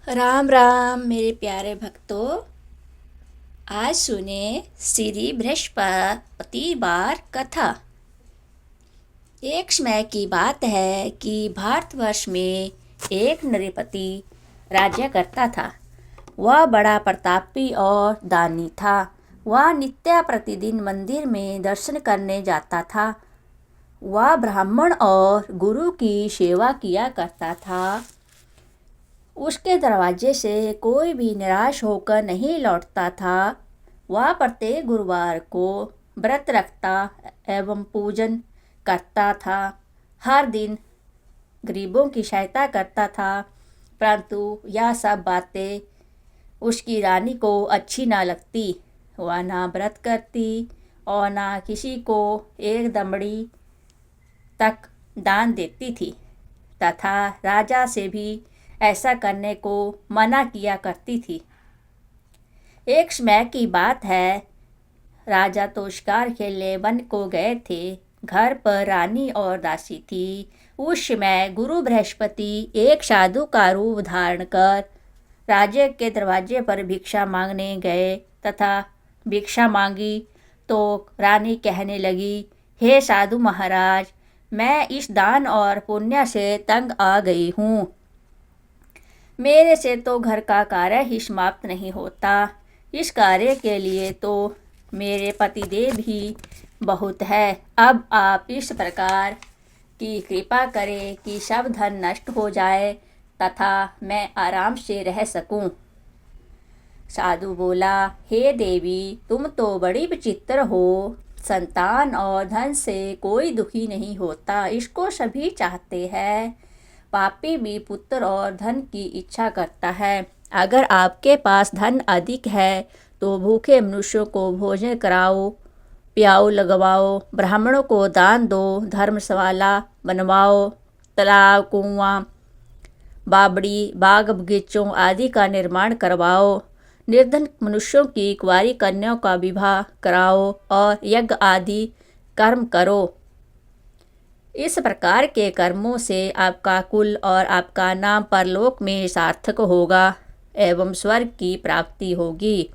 राम राम मेरे प्यारे भक्तों। आज सुने श्री बृहस्पति बार कथा। एक समय की बात है कि भारतवर्ष में एक नृपति राज्य करता था। वह बड़ा प्रतापी और दानी था। वह नित्य प्रतिदिन मंदिर में दर्शन करने जाता था। वह ब्राह्मण और गुरु की सेवा किया करता था। उसके दरवाजे से कोई भी निराश होकर नहीं लौटता था। वह प्रत्येक गुरुवार को व्रत रखता एवं पूजन करता था। हर दिन गरीबों की सहायता करता था। परंतु यह सब बातें उसकी रानी को अच्छी ना लगती। वह ना व्रत करती और ना किसी को एक दमड़ी तक दान देती थी तथा राजा से भी ऐसा करने को मना किया करती थी। एक समय की बात है, राजा तो शिकार खेलने वन को गए थे। घर पर रानी और दासी थी। उस समय गुरु बृहस्पति एक साधु का रूप धारण कर राज्य के दरवाजे पर भिक्षा मांगने गए तथा भिक्षा मांगी तो रानी कहने लगी, हे साधु महाराज, मैं इस दान और पुण्य से तंग आ गई हूँ। मेरे से तो घर का कार्य ही समाप्त नहीं होता। इस कार्य के लिए तो मेरे पतिदेव ही बहुत है। अब आप इस प्रकार की कृपा करें कि सब धन नष्ट हो जाए तथा मैं आराम से रह सकूं। साधु बोला, हे देवी, तुम तो बड़ी विचित्र हो। संतान और धन से कोई दुखी नहीं होता, इसको सभी चाहते हैं। पापी भी पुत्र और धन की इच्छा करता है। अगर आपके पास धन अधिक है तो भूखे मनुष्यों को भोजन कराओ, प्याऊ लगवाओ, ब्राह्मणों को दान दो, धर्मशाला बनवाओ, तालाब, कुआं, बावड़ी, बाग बगीचों आदि का निर्माण करवाओ, निर्धन मनुष्यों की कुंवारी कन्याओं का विवाह कराओ और यज्ञ आदि कर्म करो। इस प्रकार के कर्मों से आपका कुल और आपका नाम परलोक में सार्थक होगा एवं स्वर्ग की प्राप्ति होगी।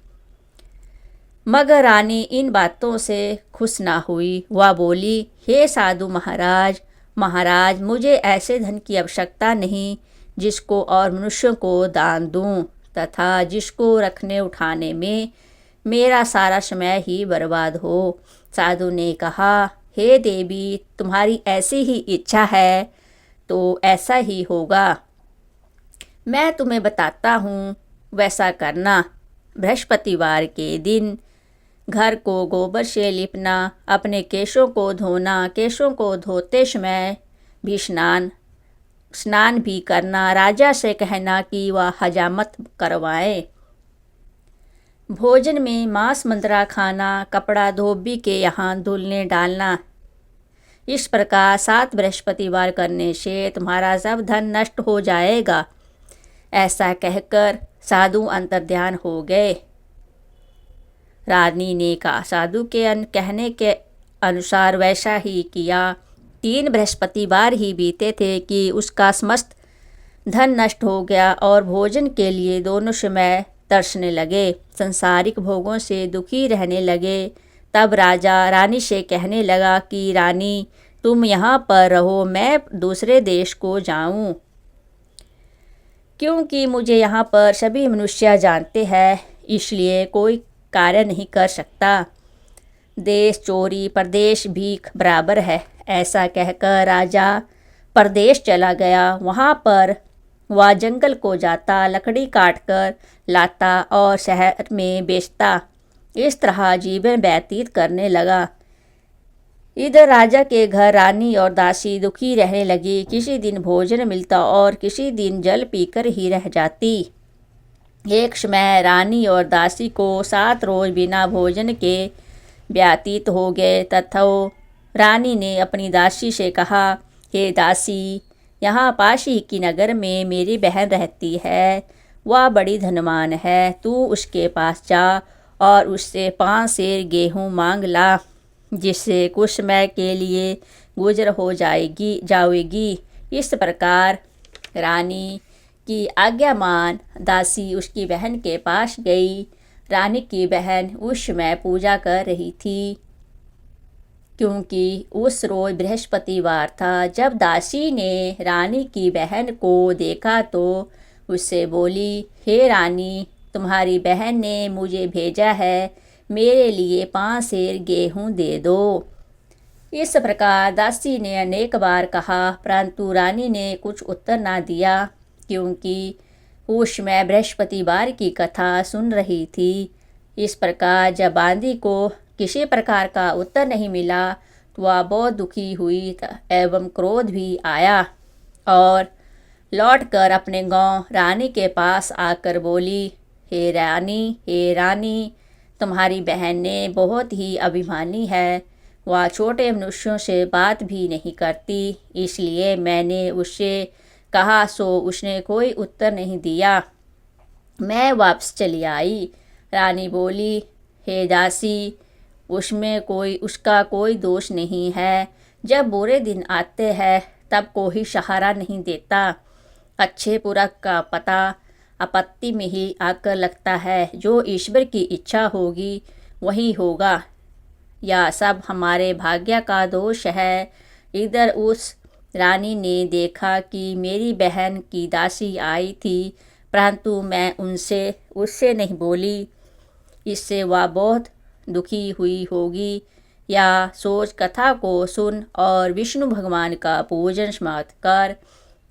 मगर रानी इन बातों से खुश ना हुई। वह बोली, हे साधु महाराज, महाराज, मुझे ऐसे धन की आवश्यकता नहीं जिसको और मनुष्यों को दान दूं तथा जिसको रखने उठाने में मेरा सारा समय ही बर्बाद हो। साधु ने कहा, हे देवी, तुम्हारी ऐसी ही इच्छा है तो ऐसा ही होगा। मैं तुम्हें बताता हूँ, वैसा करना। बृहस्पतिवार के दिन घर को गोबर से लिपना, अपने केशों को धोना, केशों को धोते समय भी स्नान भी करना। राजा से कहना कि वह हजामत करवाए। भोजन में मांस मंद्रा खाना, कपड़ा धोबी के यहाँ धुलने डालना। इस प्रकार 7 बृहस्पतिवार करने से तुम्हारा सब धन नष्ट हो जाएगा। ऐसा कहकर साधु अंतर्ध्यान हो गए। रानी ने कहा, साधु के कहने के अनुसार वैसा ही किया। 3 बृहस्पतिवार ही बीते थे कि उसका समस्त धन नष्ट हो गया और भोजन के लिए दोनों समय तरसने लगे, संसारिक भोगों से दुखी रहने लगे। तब राजा रानी से कहने लगा कि रानी, तुम यहाँ पर रहो, मैं दूसरे देश को जाऊँ, क्योंकि मुझे यहाँ पर सभी मनुष्य जानते हैं, इसलिए कोई कार्य नहीं कर सकता। देश चोरी परदेश भीख बराबर है। ऐसा कहकर राजा परदेश चला गया। वहाँ पर वह जंगल को जाता, लकड़ी काटकर लाता और शहर में बेचता। इस तरह जीवन व्यतीत करने लगा। इधर राजा के घर रानी और दासी दुखी रहने लगी। किसी दिन भोजन मिलता और किसी दिन जल पीकर ही रह जाती। एक समय रानी और दासी को 7 रोज बिना भोजन के व्यतीत हो गए तथा रानी ने अपनी दासी से कहा, हे दासी, यहाँ पास ही की नगर में मेरी बहन रहती है। वह बड़ी धनवान है। तू उसके पास जा और उससे 5 सेर गेहूँ मांग ला, जिससे कुछ समय के लिए गुजर हो जाएगी। इस प्रकार रानी की आज्ञा मान दासी उसकी बहन के पास गई। रानी की बहन उस समय पूजा कर रही थी, क्योंकि उस रोज बृहस्पतिवार था। जब दासी ने रानी की बहन को देखा तो उससे बोली, हे रानी, तुम्हारी बहन ने मुझे भेजा है, मेरे लिए 5 सेर गेहूँ दे दो। इस प्रकार दासी ने अनेक बार कहा, परंतु रानी ने कुछ उत्तर ना दिया, क्योंकि उस समय बृहस्पतिवार की कथा सुन रही थी। इस प्रकार जब बांदी को किसी प्रकार का उत्तर नहीं मिला तो वह बहुत दुखी हुई एवं क्रोध भी आया और लौटकर अपने गांव रानी के पास आकर बोली, हे रानी, तुम्हारी बहन ने बहुत ही अभिमानी है। वह छोटे मनुष्यों से बात भी नहीं करती, इसलिए मैंने उससे कहा सो उसने कोई उत्तर नहीं दिया। मैं वापस चली आई। रानी बोली, हे दासी, उसका कोई दोष नहीं है। जब बुरे दिन आते हैं तब कोई सहारा नहीं देता। अच्छे पुरख का पता आपत्ति में ही आकर लगता है। जो ईश्वर की इच्छा होगी वही होगा। यह सब हमारे भाग्य का दोष है। इधर उस रानी ने देखा कि मेरी बहन की दासी आई थी, परंतु मैं उससे नहीं बोली। इससे वह बहुत दुखी हुई होगी। या सोच कथा को सुन और विष्णु भगवान का पूजन समाप्त कर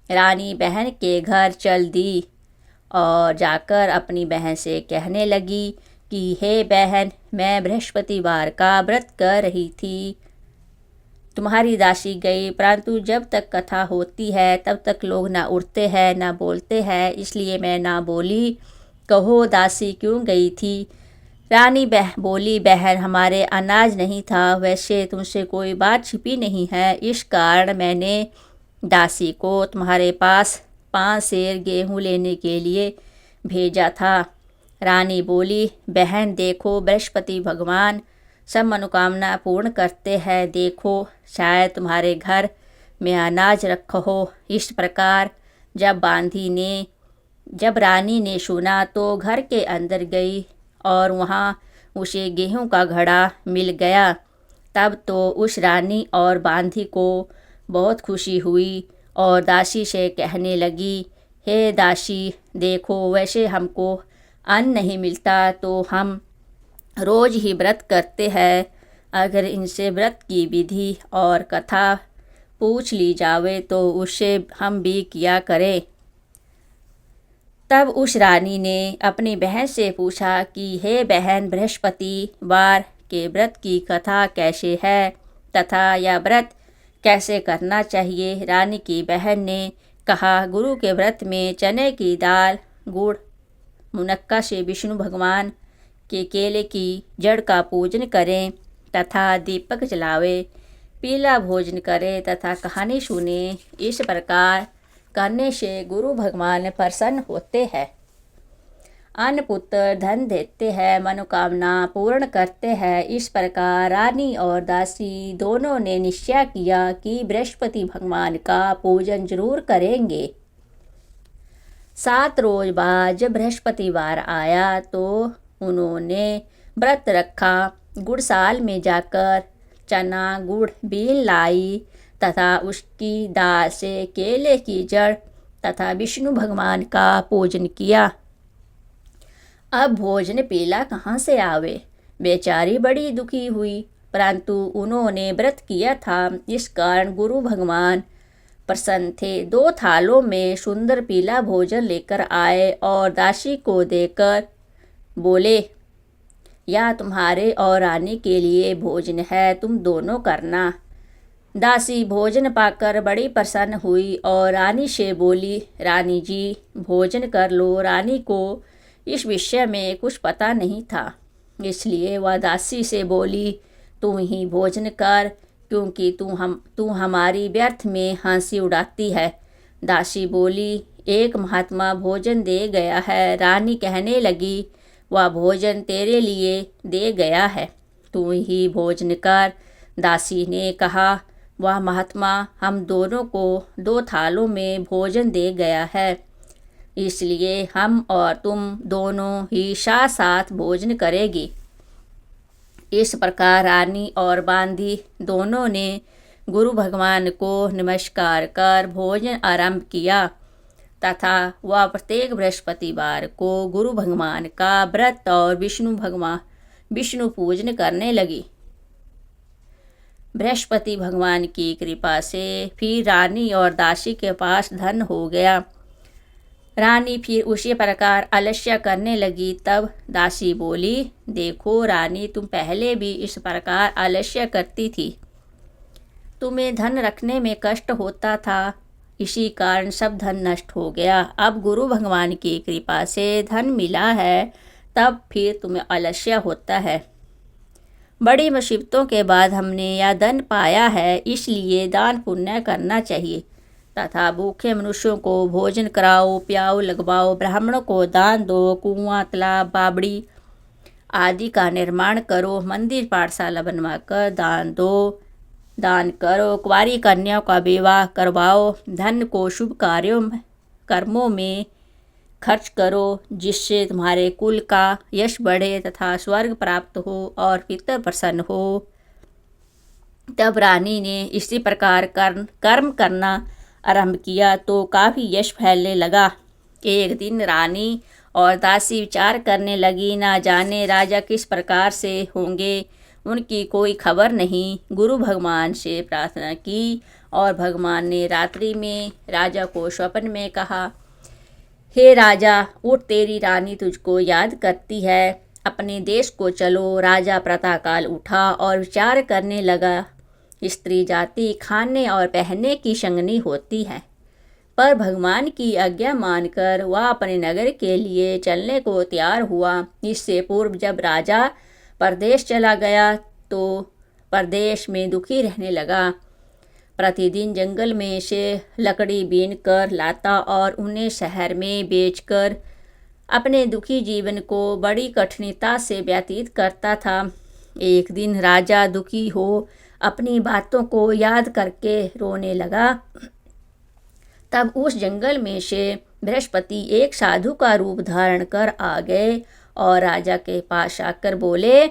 रानी बहन के घर चल दी और जाकर अपनी बहन से कहने लगी कि हे बहन, मैं बृहस्पतिवार का व्रत कर रही थी, तुम्हारी दासी गई, परंतु जब तक कथा होती है तब तक लोग ना उठते हैं ना बोलते हैं, इसलिए मैं ना बोली। कहो दासी क्यों गई थी? रानी बोली, बहन, हमारे अनाज नहीं था। वैसे तुमसे कोई बात छिपी नहीं है, इस कारण मैंने दासी को तुम्हारे पास 5 सेर गेहूँ लेने के लिए भेजा था। रानी बोली, बहन देखो, बृहस्पति भगवान सब मनोकामना पूर्ण करते हैं। देखो, शायद तुम्हारे घर में अनाज रखा हो। इस प्रकार जब रानी ने सुना तो घर के अंदर गई और वहाँ उसे गेहूं का घड़ा मिल गया। तब तो उस रानी और बांधी को बहुत खुशी हुई और दासी से कहने लगी, हे दासी, देखो, वैसे हमको अन्न नहीं मिलता तो हम रोज ही व्रत करते हैं। अगर इनसे व्रत की विधि और कथा पूछ ली जावे तो उससे हम भी किया करें। तब उस रानी ने अपनी बहन से पूछा कि हे बहन, बृहस्पतिवार के व्रत की कथा कैसे है तथा यह व्रत कैसे करना चाहिए? रानी की बहन ने कहा, गुरु के व्रत में चने की दाल, गुड़, मुनक्का से विष्णु भगवान के केले की जड़ का पूजन करें तथा दीपक जलावे, पीला भोजन करें तथा कहानी सुने। इस प्रकार करने से गुरु भगवान प्रसन्न होते हैं, अन्न पुत्र धन देते हैं, मनोकामना पूर्ण करते हैं। इस प्रकार रानी और दासी दोनों ने निश्चय किया कि बृहस्पति भगवान का पूजन जरूर करेंगे। 7 रोज बाद जब बृहस्पतिवार आया तो उन्होंने व्रत रखा। गुड़साल में जाकर चना गुड़ बीन लाई तथा उसकी दाल से केले की जड़ तथा विष्णु भगवान का पूजन किया। अब भोजन पीला कहाँ से आवे? बेचारी बड़ी दुखी हुई, परंतु उन्होंने व्रत किया था, इस कारण गुरु भगवान प्रसन्न थे। 2 थालों में सुंदर पीला भोजन लेकर आए और दासी को देकर बोले, यह तुम्हारे और रानी के लिए भोजन है, तुम दोनों करना। दासी भोजन पाकर बड़ी प्रसन्न हुई और रानी से बोली, रानी जी, भोजन कर लो। रानी को इस विषय में कुछ पता नहीं था, इसलिए वह दासी से बोली, तू ही भोजन कर, क्योंकि तू हमारी व्यर्थ में हंसी उड़ाती है। दासी बोली, एक महात्मा भोजन दे गया है। रानी कहने लगी, वह भोजन तेरे लिए दे गया है, तू ही भोजन कर। दासी ने कहा, वह महात्मा हम दोनों को 2 थालों में भोजन दे गया है। इसलिए हम और तुम दोनों ही साथ साथ भोजन करेंगे। इस प्रकार रानी और बांदी दोनों ने गुरु भगवान को नमस्कार कर भोजन आरंभ किया तथा वह प्रत्येक बृहस्पतिवार को गुरु भगवान का व्रत और विष्णु पूजन करने लगी। बृहस्पति भगवान की कृपा से फिर रानी और दासी के पास धन हो गया। रानी फिर उसी प्रकार आलस्य करने लगी। तब दासी बोली, देखो रानी, तुम पहले भी इस प्रकार आलस्य करती थी। तुम्हें धन रखने में कष्ट होता था, इसी कारण सब धन नष्ट हो गया। अब गुरु भगवान की कृपा से धन मिला है, तब फिर तुम्हें आलस्य होता है। बड़ी मुसीबतों के बाद हमने यह धन पाया है, इसलिए दान पुण्य करना चाहिए तथा भूखे मनुष्यों को भोजन कराओ, प्याओ, लगवाओ, ब्राह्मणों को दान दो, कुआं, तालाब, बावड़ी आदि का निर्माण करो, मंदिर पाठशाला बनवाकर दान करो, कुंवारी कन्याओं का विवाह करवाओ, धन को शुभ कर्मों में खर्च करो, जिससे तुम्हारे कुल का यश बढ़े तथा स्वर्ग प्राप्त हो और पितर प्रसन्न हो। तब रानी ने इसी प्रकार कर्म करना आरंभ किया तो काफ़ी यश फैलने लगा। एक दिन रानी और दासी विचार करने लगी, ना जाने राजा किस प्रकार से होंगे, उनकी कोई खबर नहीं। गुरु भगवान से प्रार्थना की और भगवान ने रात्रि में राजा को स्वप्न में कहा, हे राजा, उठ, तेरी रानी तुझको याद करती है, अपने देश को चलो। राजा प्रातःकाल उठा और विचार करने लगा, स्त्री जाति खाने और पहनने की संगनी होती है, पर भगवान की आज्ञा मानकर वह अपने नगर के लिए चलने को तैयार हुआ। इससे पूर्व जब राजा परदेश चला गया तो परदेश में दुखी रहने लगा। प्रतिदिन जंगल में से लकड़ी बीन कर लाता और उन्हें शहर में बेचकर अपने दुखी जीवन को बड़ी कठिनता से व्यतीत करता था। एक दिन राजा दुखी हो अपनी बातों को याद करके रोने लगा। तब उस जंगल में से बृहस्पति एक साधु का रूप धारण कर आ गए और राजा के पास आकर बोले,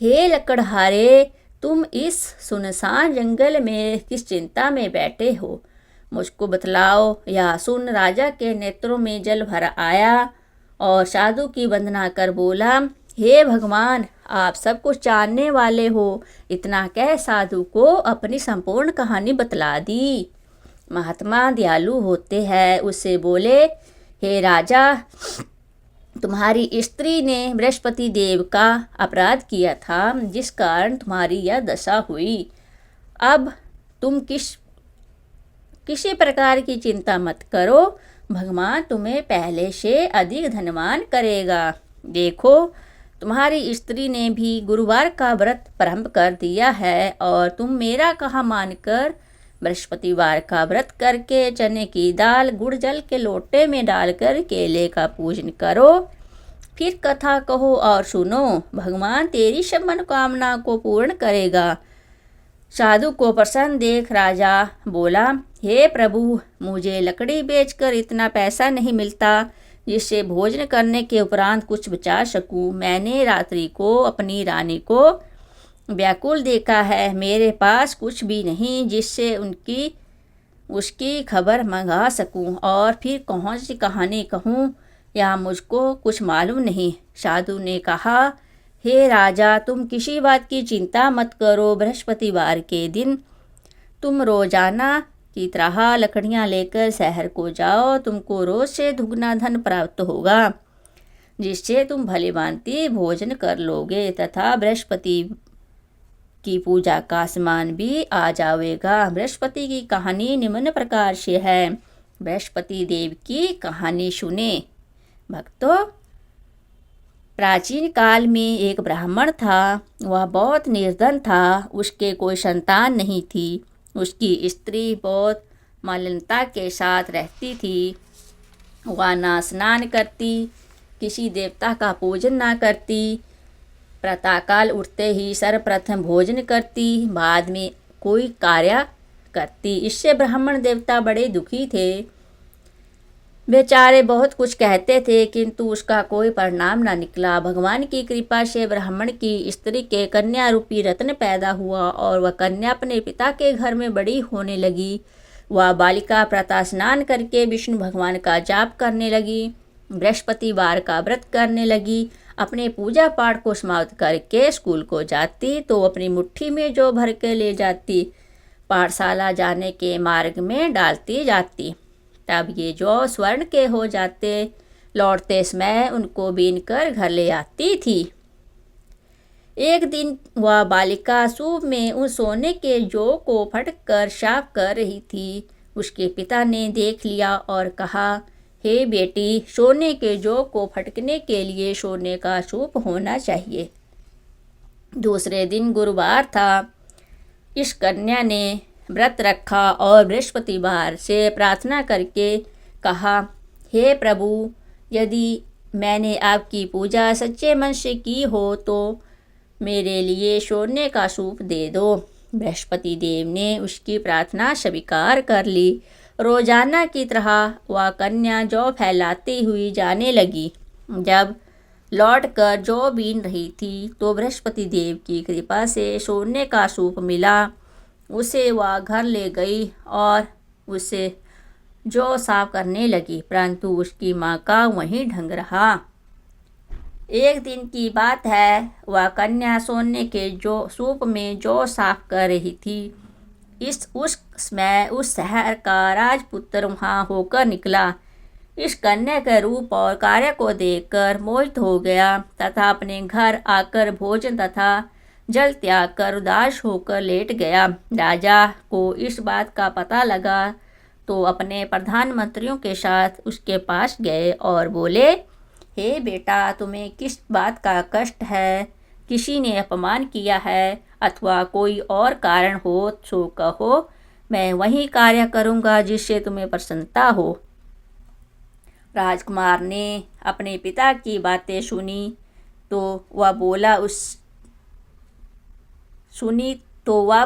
हे लकड़हारे, तुम इस सुनसान जंगल में किस चिंता में बैठे हो, मुझको बतलाओ। यह सुन राजा के नेत्रों में जल भर आया और साधु की वंदना कर बोला, हे भगवान, आप सब कुछ जानने वाले हो। इतना कह साधु को अपनी संपूर्ण कहानी बतला दी। महात्मा दयालु होते हैं। उससे बोले, हे राजा, तुम्हारी स्त्री ने बृहस्पति देव का अपराध किया था, जिस कारण तुम्हारी यह दशा हुई। अब तुम किसी प्रकार की चिंता मत करो, भगवान तुम्हें पहले से अधिक धनवान करेगा। देखो, तुम्हारी स्त्री ने भी गुरुवार का व्रत प्रारंभ कर दिया है और तुम मेरा कहा मानकर बृहस्पतिवार का व्रत करके चने की दाल गुड़ जल के लोटे में डालकर केले का पूजन करो। फिर कथा कहो और सुनो, भगवान तेरी सब मनोकामना को पूर्ण करेगा। साधु को प्रसन्न देख राजा बोला, हे प्रभु, मुझे लकड़ी बेचकर इतना पैसा नहीं मिलता जिससे भोजन करने के उपरांत कुछ बचा सकूं। मैंने रात्रि को अपनी रानी को व्याकुल देखा है, मेरे पास कुछ भी नहीं जिससे उसकी खबर मंगा सकूं और फिर कौन सी कहानी कहूं, यह मुझको कुछ मालूम नहीं। साधु ने कहा, हे राजा, तुम किसी बात की चिंता मत करो। बृहस्पतिवार के दिन तुम रोजाना की तरह लकड़ियां लेकर शहर को जाओ। तुमको रोज से दुगना धन प्राप्त होगा, जिससे तुम भली भांति भोजन कर लोगे तथा बृहस्पति की पूजा का सामान भी आ जाएगा। बृहस्पति की कहानी निम्न प्रकार से है। बृहस्पति देव की कहानी सुने। भक्तों, प्राचीन काल में एक ब्राह्मण था। वह बहुत निर्धन था। उसके कोई संतान नहीं थी। उसकी स्त्री बहुत मलिनता के साथ रहती थी। वह ना स्नान करती, किसी देवता का पूजन ना करती, प्रातःकाल उठते ही सर्वप्रथम भोजन करती, बाद में कोई कार्य करती। इससे ब्राह्मण देवता बड़े दुखी थे। बेचारे बहुत कुछ कहते थे किंतु उसका कोई परिणाम न निकला। भगवान की कृपा से ब्राह्मण की स्त्री के कन्या रूपी रत्न पैदा हुआ और वह कन्या अपने पिता के घर में बड़ी होने लगी। वह बालिका प्रातः स्नान करके विष्णु भगवान का जाप करने लगी, बृहस्पतिवार का व्रत करने लगी, अपने पूजा पाठ को समाप्त करके स्कूल को जाती तो अपनी मुट्ठी में जो भर के ले जाती पाठशाला जाने के मार्ग में डालती जाती। तब ये जौ स्वर्ण के हो जाते, लौटते समय उनको बीनकर घर ले आती थी। एक दिन वह बालिका सूप में उस सोने के जौ को फटकर साफ कर रही थी। उसके पिता ने देख लिया और कहा, हे बेटी, सोने के जौ को फटकने के लिए सोने का सूप होना चाहिए। दूसरे दिन गुरुवार था। इस कन्या ने व्रत रखा और बृहस्पतिवार से प्रार्थना करके कहा, हे प्रभु, यदि मैंने आपकी पूजा सच्चे मन से की हो तो मेरे लिए सोने का सूप दे दो। बृहस्पति देव ने उसकी प्रार्थना स्वीकार कर ली। रोजाना की तरह वह कन्या जौ फैलाती हुई जाने लगी। जब लौटकर जौ बीन रही थी तो बृहस्पति देव की कृपा से सोने का सूप मिला। उसे वह घर ले गई और उसे जौ साफ करने लगी, परंतु उसकी माँ का वही ढंग रहा। एक दिन की बात है, वह कन्या सोने के जौ सूप में जौ साफ कर रही थी। उस समय उस शहर का राजपुत्र वहाँ होकर निकला। इस कन्या के रूप और कार्य को देखकर मोहित हो गया तथा अपने घर आकर भोजन तथा जल त्याग कर उदास होकर लेट गया। राजा को इस बात का पता लगा तो अपने प्रधानमंत्रियों के साथ उसके पास गए और बोले, हे बेटा, तुम्हें किस बात का कष्ट है? किसी ने अपमान किया है अथवा कोई और कारण हो सो कहो, मैं वही कार्य करूँगा जिससे तुम्हें प्रसन्नता हो। राजकुमार ने अपने पिता की बातें तो वह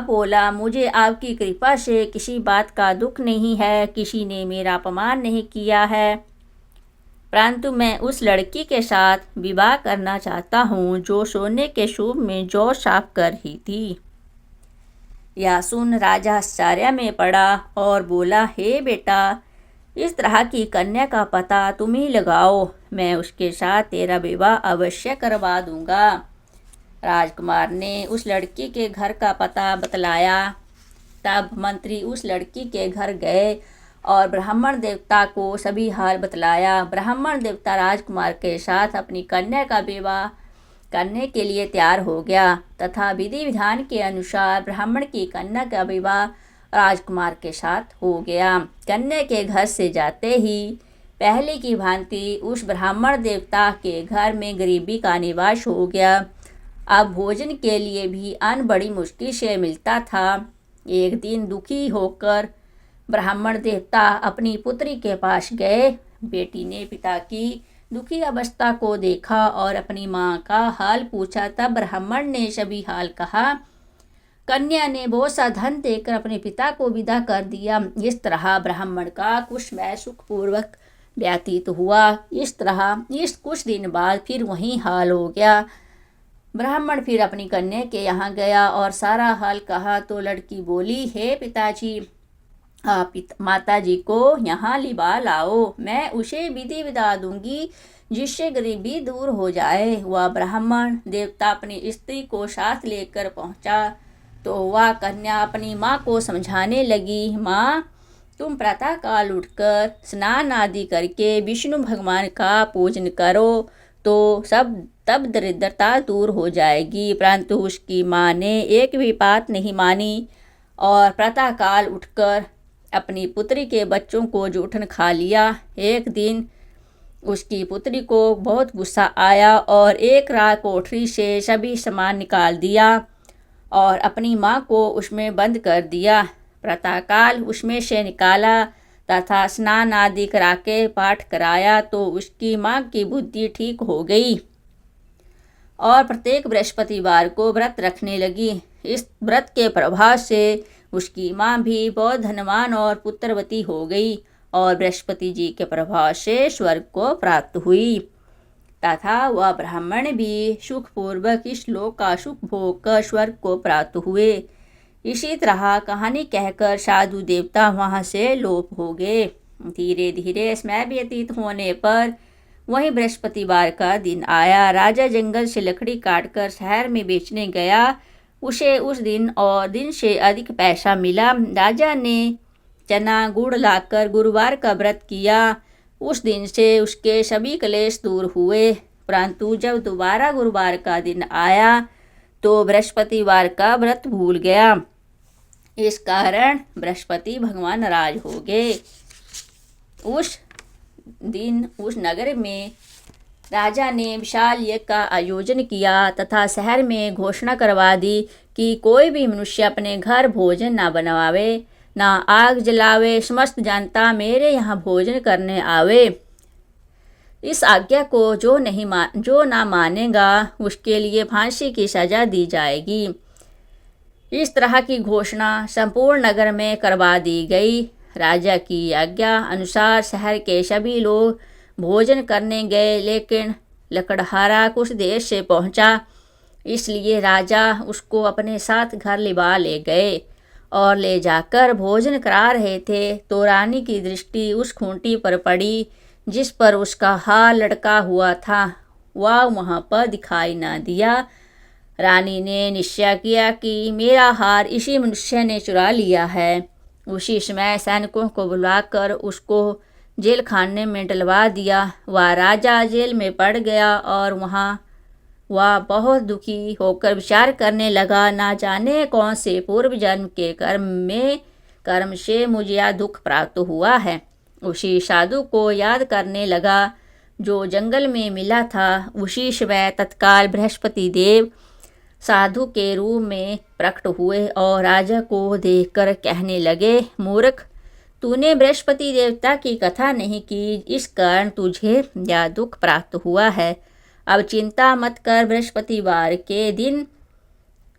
बोला, मुझे आपकी कृपा से किसी बात का दुख नहीं है, किसी ने मेरा अपमान नहीं किया है, परंतु मैं उस लड़की के साथ विवाह करना चाहता हूँ जो सोने के सूप में जौ साफ कर रही थी। यह सुन राजा आश्चर्य में पड़ा और बोला, हे बेटा, इस तरह की कन्या का पता तुम ही लगाओ, मैं उसके साथ तेरा विवाह अवश्य करवा दूंगा। राजकुमार ने उस लड़की के घर का पता बतलाया। तब मंत्री उस लड़की के घर गए और ब्राह्मण देवता को सभी हाल बतलाया। ब्राह्मण देवता राजकुमार के साथ अपनी कन्या का विवाह करने के लिए तैयार हो गया तथा विधि विधान के अनुसार ब्राह्मण की कन्या का विवाह राजकुमार के साथ हो गया। कन्या के घर से जाते ही पहले की भांति उस ब्राह्मण देवता के घर में गरीबी का निवास हो गया। अब भोजन के लिए भी अन्न बड़ी मुश्किल से मिलता था। एक दिन दुखी होकर ब्राह्मण देवता अपनी पुत्री के पास गए। बेटी ने पिता की दुखी अवस्था को देखा और अपनी माँ का हाल पूछा। तब ब्राह्मण ने सभी हाल कहा। कन्या ने बहुत सा धन देकर अपने पिता को विदा कर दिया। इस तरह ब्राह्मण का कुछ समय सुखपूर्वक व्यतीत हुआ। इस कुछ दिन बाद फिर वही हाल हो गया। ब्राह्मण फिर अपनी कन्या के यहाँ गया और सारा हाल कहा तो लड़की बोली, हे पिताजी, आप माताजी को यहाँ लिवा लाओ, मैं उसे विधि विदा दूंगी जिससे गरीबी दूर हो जाए। वह ब्राह्मण देवता अपनी स्त्री को साथ लेकर पहुँचा तो वह कन्या अपनी माँ को समझाने लगी, माँ, तुम प्रातःकाल उठकर स्नान आदि करके विष्णु भगवान का पूजन करो तो तब दरिद्रता दूर हो जाएगी। परंतु उसकी माँ ने एक भी बात नहीं मानी और प्रातःकाल उठकर अपनी पुत्री के बच्चों को जूठन खा लिया। एक दिन उसकी पुत्री को बहुत गुस्सा आया और एक रात कोठरी से सभी सामान निकाल दिया और अपनी माँ को उसमें बंद कर दिया। प्रातःकाल उसमें से निकाला तथा स्नान आदि करा के पाठ कराया तो उसकी माँ की बुद्धि ठीक हो गई और प्रत्येक बृहस्पतिवार को व्रत रखने लगी। इस व्रत के प्रभाव से उसकी माँ भी बहुत धनवान और पुत्रवती हो गई और बृहस्पति जी के प्रभाव से स्वर्ग को प्राप्त हुई तथा वह ब्राह्मण भी सुखपूर्वक इस लोक का सुख भोग कर स्वर्ग को प्राप्त हुए। इसी तरह कहानी कहकर साधु देवता वहाँ से लोप हो गए। धीरे धीरे समय व्यतीत होने पर वहीं बृहस्पतिवार का दिन आया। राजा जंगल से लकड़ी काटकर शहर में बेचने गया। उसे उस दिन और दिन से अधिक पैसा मिला। राजा ने चना गुड़ लाकर गुरुवार का व्रत किया। उस दिन से उसके सभी क्लेश दूर हुए। परंतु जब दोबारा गुरुवार का दिन आया तो बृहस्पतिवार का व्रत भूल गया। इस कारण बृहस्पति भगवान नाराज हो गए। उस दिन उस नगर में राजा ने विशाल यज्ञ का आयोजन किया तथा शहर में घोषणा करवा दी कि कोई भी मनुष्य अपने घर भोजन न बनवावे, न आग जलावे। समस्त जनता मेरे यहाँ भोजन करने आवे। इस आज्ञा को जो ना मानेगा उसके लिए फांसी की सजा दी जाएगी। इस तरह की घोषणा संपूर्ण नगर में करवा दी गई। राजा की आज्ञा अनुसार शहर के सभी लोग भोजन करने गए, लेकिन लकड़हारा कुछ देर से पहुंचा, इसलिए राजा उसको अपने साथ घर लिवा ले गए और ले जाकर भोजन करा रहे थे तो रानी की दृष्टि उस खूंटी पर पड़ी जिस पर उसका हार लटका हुआ था। वह वहाँ पर दिखाई न दिया। रानी ने निश्चय किया कि मेरा हार इसी मनुष्य ने चुरा लिया है। उसी समय सैनिकों को बुलाकर उसको जेल खाने में डलवा दिया। वह राजा जेल में पड़ गया और वहाँ वह बहुत दुखी होकर विचार करने लगा, ना जाने कौन से पूर्व जन्म के कर्म से मुझे यह दुख प्राप्त हुआ है। उसी साधु को याद करने लगा जो जंगल में मिला था। उसी समय तत्काल बृहस्पति देव साधु के रूप में प्रकट हुए और राजा को देखकर कहने लगे, मूर्ख, तूने बृहस्पति देवता की कथा नहीं की, इस कारण तुझे यह दुख प्राप्त हुआ है। अब चिंता मत कर। बृहस्पतिवार के दिन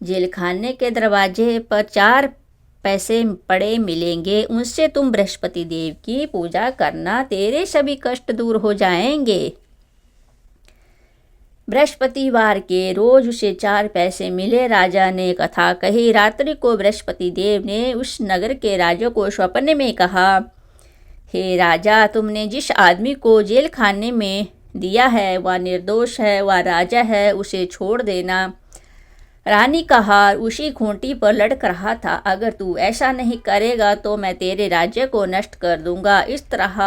जेलखाने के दरवाजे पर 4 पैसे पड़े मिलेंगे। उनसे तुम बृहस्पति देव की पूजा करना, तेरे सभी कष्ट दूर हो जाएंगे। बृहस्पतिवार के रोज उसे 4 पैसे मिले। राजा ने कथा कही। रात्रि को बृहस्पति देव ने उस नगर के राजा को स्वप्न में कहा, हे राजा, तुमने जिस आदमी को जेल खाने में दिया है वह निर्दोष है, वह राजा है, उसे छोड़ देना। रानी का हार उसी खूंटी पर लटक रहा था। अगर तू ऐसा नहीं करेगा तो मैं तेरे राज्य को नष्ट कर दूंगा। इस तरह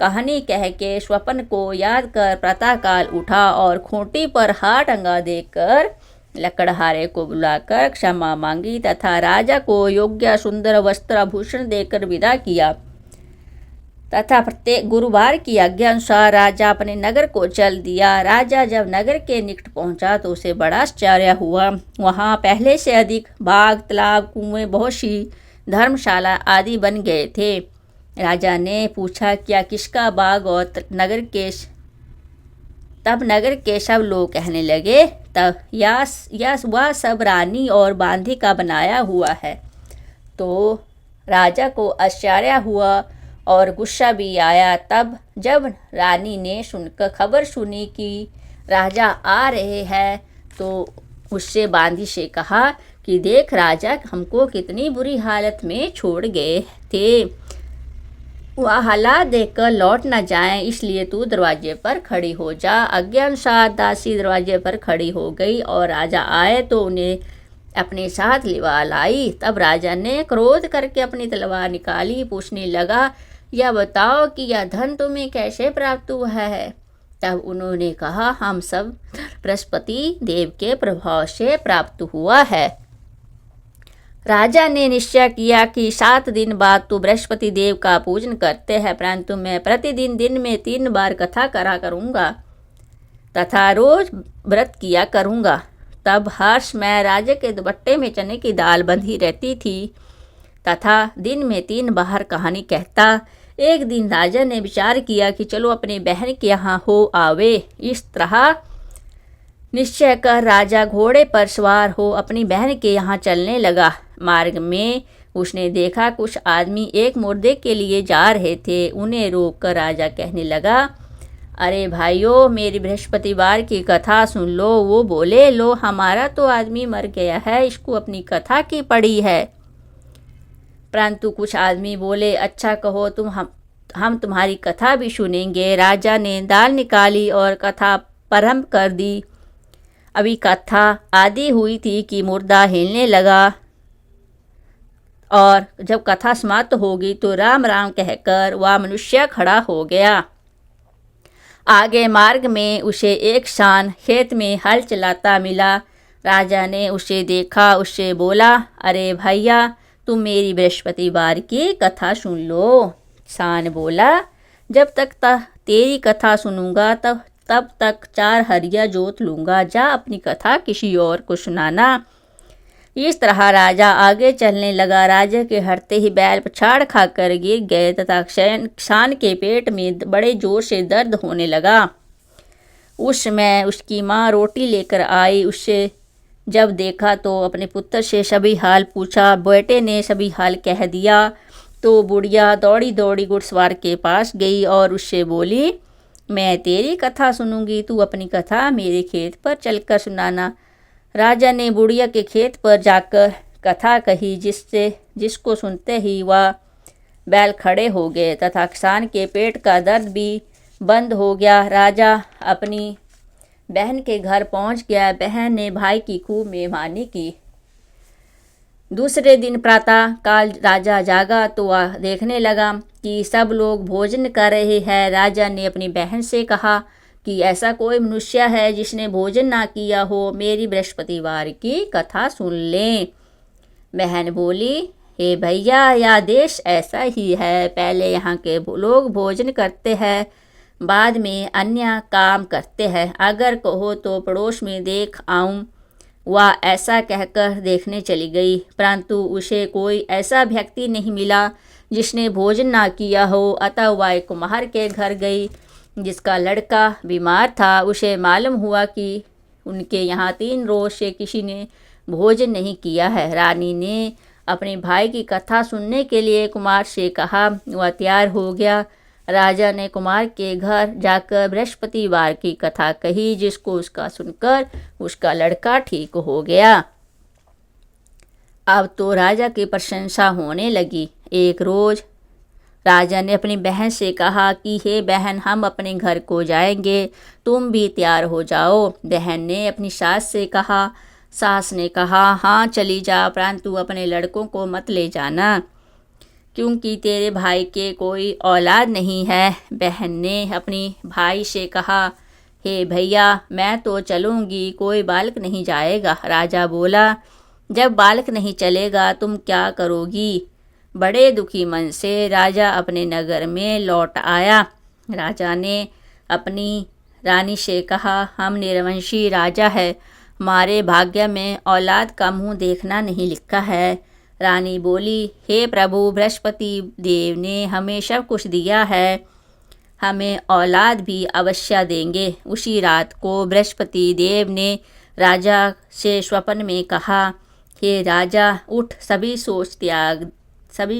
कहानी कह के स्वप्न को याद कर प्रातःकाल उठा और खूंटी पर हार टंगा देकर लकड़हारे को बुलाकर क्षमा मांगी तथा राजा को योग्य सुंदर वस्त्र आभूषण देकर विदा किया तथा प्रत्येक गुरुवार की आज्ञा अनुसार राजा अपने नगर को चल दिया। राजा जब नगर के निकट पहुंचा तो उसे बड़ा आश्चर्य हुआ। वहां पहले से अधिक बाग, तालाब, कुएं, बहुत सी धर्मशाला आदि बन गए थे। राजा ने पूछा, क्या किसका बाग? और तब नगर के सब लोग कहने लगे, तब यह वह सब रानी और बांधी का बनाया हुआ है। तो राजा को आश्चर्य हुआ और गुस्सा भी आया। तब जब रानी ने खबर सुनी कि राजा आ रहे हैं तो उससे बांदी से कहा कि देख, राजा हमको कितनी बुरी हालत में छोड़ गए थे। वह हालात देखकर लौट न जाएं, इसलिए तू दरवाजे पर खड़ी हो जा। आज्ञा अनुसार दासी दरवाजे पर खड़ी हो गई और राजा आए तो उन्हें अपने साथ लिवा लाई। तब राजा ने क्रोध करके अपनी तलवार निकाली। पूछने लगा, यह बताओ कि यह धन तुम्हें कैसे प्राप्त हुआ है? तब उन्होंने कहा, हम सब बृहस्पति देव के प्रभाव से प्राप्त हुआ है। राजा ने निश्चय किया कि 7 दिन बाद तो बृहस्पति देव का पूजन करते हैं, परंतु मैं प्रतिदिन दिन में 3 बार कथा करा करूँगा तथा रोज व्रत किया करूँगा। तब हर समय राजा के दुपट्टे में चने की दाल बंधी रहती थी तथा दिन में 3 बार कहानी कहता। एक दिन राजा ने विचार किया कि चलो अपनी बहन के यहाँ हो आवे। इस तरह निश्चय कर राजा घोड़े पर सवार हो अपनी बहन के यहाँ चलने लगा। मार्ग में उसने देखा कुछ आदमी एक मुर्दे के लिए जा रहे थे। उन्हें रोककर राजा कहने लगा, अरे भाइयों, मेरी बृहस्पतिवार की कथा सुन लो। वो बोले, लो हमारा तो आदमी मर गया है, इसको अपनी कथा की पड़ी है। परंतु कुछ आदमी बोले, अच्छा कहो तुम, हम तुम्हारी कथा भी सुनेंगे। राजा ने दाल निकाली और कथा प्रारंभ कर दी। अभी कथा आदि हुई थी कि मुर्दा हिलने लगा और जब कथा समाप्त होगी तो राम राम कहकर वह मनुष्य खड़ा हो गया। आगे मार्ग में उसे एक किसान खेत में हल चलाता मिला। राजा ने उसे देखा, उससे बोला, अरे भैया, तुम मेरी बृहस्पतिवार की कथा सुन लो। किसान बोला, जब तक तेरी कथा सुनूंगा तब तक 4 हरिया जोत लूँगा। जा अपनी कथा किसी और को सुनाना। इस तरह राजा आगे चलने लगा। राजा के हटते ही बैल पछाड़ खाकर गिर गए तथा किसान के पेट में बड़े जोर से दर्द होने लगा। उस समय उसकी माँ रोटी लेकर आई। उससे जब देखा तो अपने पुत्र से सभी हाल पूछा। बेटे ने सभी हाल कह दिया तो बुढ़िया दौड़ी दौड़ी घुड़सवार के पास गई और उससे बोली, मैं तेरी कथा सुनूंगी, तू अपनी कथा मेरे खेत पर चलकर सुनाना। राजा ने बुढ़िया के खेत पर जाकर कथा कही, जिसको सुनते ही वह बैल खड़े हो गए तथा किसान के पेट का दर्द भी बंद हो गया। राजा अपनी बहन के घर पहुंच गया। बहन ने भाई की खूब मेहमानी की। दूसरे दिन प्रातः काल राजा जागा तो वह देखने लगा कि सब लोग भोजन कर रहे हैं। राजा ने अपनी बहन से कहा कि ऐसा कोई मनुष्य है जिसने भोजन ना किया हो, मेरी बृहस्पतिवार की कथा सुन लें। बहन बोली, हे भैया, यह देश ऐसा ही है। पहले यहाँ के लोग भोजन करते हैं, बाद में अन्य काम करते हैं। अगर कहो तो पड़ोस में देख आऊँ। वह ऐसा कहकर देखने चली गई, परंतु उसे कोई ऐसा व्यक्ति नहीं मिला जिसने भोजन ना किया हो। अतः वह एक कुम्हार के घर गई जिसका लड़का बीमार था। उसे मालूम हुआ कि उनके यहाँ 3 रोज से किसी ने भोजन नहीं किया है। रानी ने अपने भाई की कथा सुनने के लिए कुमार से कहा। वह तैयार हो गया। राजा ने कुमार के घर जाकर बृहस्पतिवार की कथा कही, जिसको उसका सुनकर उसका लड़का ठीक हो गया। अब तो राजा की प्रशंसा होने लगी। एक रोज राजा ने अपनी बहन से कहा कि हे बहन, हम अपने घर को जाएंगे, तुम भी तैयार हो जाओ। बहन ने अपनी सास से कहा। सास ने कहा, हाँ चली जा, परंतु अपने लड़कों को मत ले जाना, क्योंकि तेरे भाई के कोई औलाद नहीं है। बहन ने अपनी भाई से कहा, हे भैया, मैं तो चलूँगी, कोई बालक नहीं जाएगा। राजा बोला, जब बालक नहीं चलेगा तुम क्या करोगी? बड़े दुखी मन से राजा अपने नगर में लौट आया। राजा ने अपनी रानी से कहा, हम निरवंशी राजा है, हमारे भाग्य में औलाद का मुँह देखना नहीं लिखा है। रानी बोली, हे प्रभु, बृहस्पति देव ने हमें सब कुछ दिया है, हमें औलाद भी अवश्य देंगे। उसी रात को बृहस्पति देव ने राजा से स्वप्न में कहा, हे राजा, उठ, सभी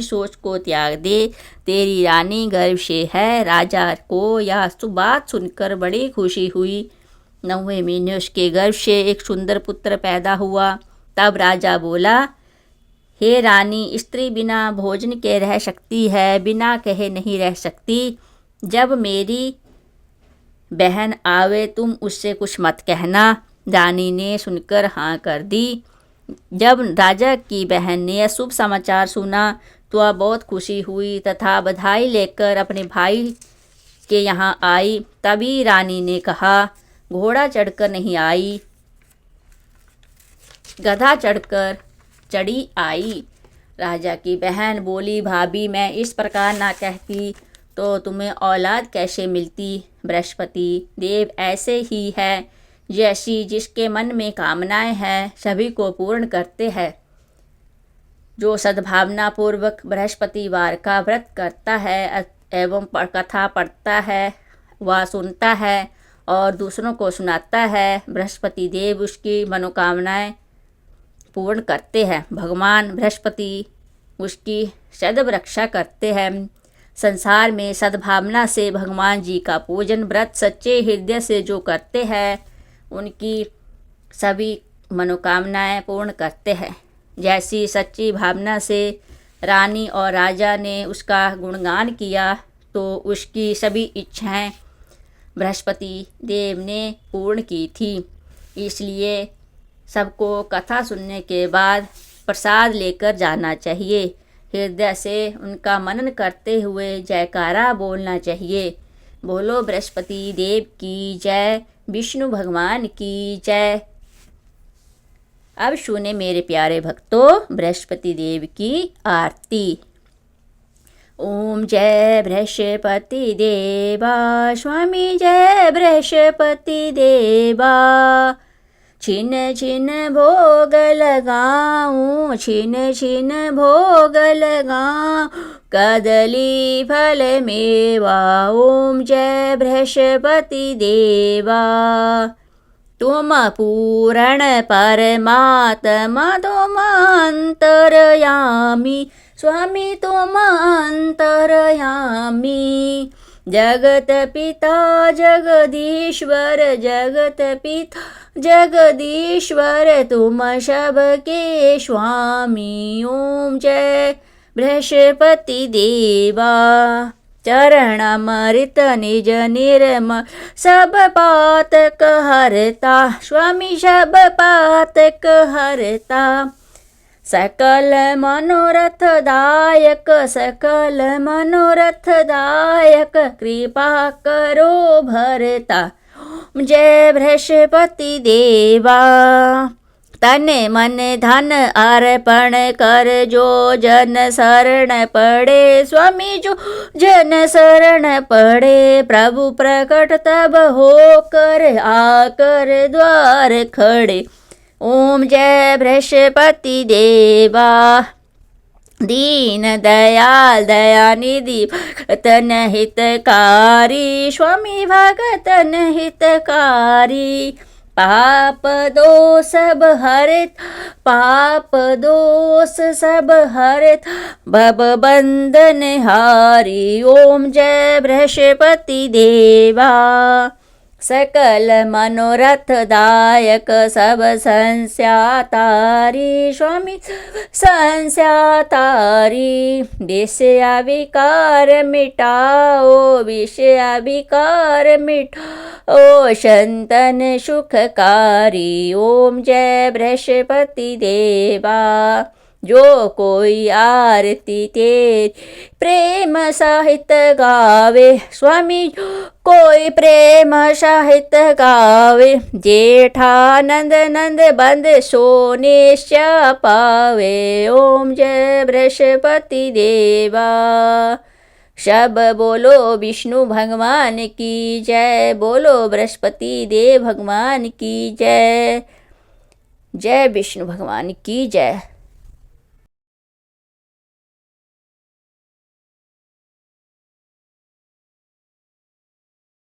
सोच को त्याग दे, तेरी रानी गर्भ से है। राजा को यह बात सुनकर बड़ी खुशी हुई। 9वें महीने उसके गर्भ से एक सुंदर पुत्र पैदा हुआ। तब राजा बोला, हे रानी, स्त्री बिना भोजन के रह सकती है, बिना कहे नहीं रह सकती। जब मेरी बहन आवे तुम उससे कुछ मत कहना। रानी ने सुनकर हाँ कर दी। जब राजा की बहन ने यह शुभ समाचार सुना तो वह बहुत खुशी हुई तथा बधाई लेकर अपने भाई के यहाँ आई। तभी रानी ने कहा, घोड़ा चढ़कर नहीं आई, गधा चढ़कर चढ़ी आई। राजा की बहन बोली, भाभी, मैं इस प्रकार ना कहती तो तुम्हें औलाद कैसे मिलती? बृहस्पति देव ऐसे ही है, जैसी जिसके मन में कामनाएं हैं सभी को पूर्ण करते हैं। जो सद्भावना पूर्वक बृहस्पतिवार का व्रत करता है एवं कथा पढ़ता है, वह सुनता है और दूसरों को सुनाता है, बृहस्पति देव उसकी मनोकामनाएं पूर्ण करते हैं। भगवान बृहस्पति उसकी सदैव रक्षा करते हैं। संसार में सद्भावना से भगवान जी का पूजन व्रत सच्चे हृदय से जो करते हैं उनकी सभी मनोकामनाएं पूर्ण करते हैं। जैसी सच्ची भावना से रानी और राजा ने उसका गुणगान किया तो उसकी सभी इच्छाएं बृहस्पति देव ने पूर्ण की थी। इसलिए सबको कथा सुनने के बाद प्रसाद लेकर जाना चाहिए। हृदय से उनका मनन करते हुए जयकारा बोलना चाहिए। बोलो बृहस्पति देव की जय, विष्णु भगवान की जय। अब सुने मेरे प्यारे भक्तों बृहस्पति देव की आरती। ओम जय बृहस्पति देवा, स्वामी जय बृहस्पति देवा। छिन छिन भोग लगाऊं, छिन छिन भोग लगाऊं, कदली फल मेवा। ओम जय बृहस्पति देवा। तुम पूरण परमात्मा, तुम अंतर्यामी, स्वामी तुम अंतर्यामी। जगत पिता जगदीश्वर, जगत पिता जगदीश्वर, तुम सबके स्वामी। ओम जय बृहस्पति देवा। चरणामृत निज निर्मल, सब पातक हरता, स्वामी सब पातक हरता। सकल मनोरथ दायक, सकल मनोरथ दायक, कृपा करो भरता। जय बृहस्पति देवा। तन मन धन अर्पण कर जो जन शरण पड़े, स्वामी जो जन शरण पड़े। प्रभु प्रकट तब होकर आकर द्वार खड़े। ओम जय बृहस्पति देवा। दीन दयाल दयानिधि भगतन हितकारी, स्वामी भगतन हितकारी। पाप दोष सब हरित, पाप दोष सब हरित, भव बंधन हारी। ओम जय बृहस्पति देवा। सकल मनोरथ दायक, सब संस्यातारी, स्वामी संस्यातारी। विषय विकार मिटाओ, विषय विकार मिटाओ, संतन सुखकारी। ओम जय बृहस्पति देवा। जो कोई आरती तेरी प्रेम सहित गावे, स्वामी कोई प्रेम सहित गावे। जेठानंद नंद बंद सोने पावे। ओम जय बृहस्पति देवा। सब बोलो विष्णु भगवान की जय, बोलो बृहस्पति देव भगवान की जय। जय विष्णु भगवान की जय।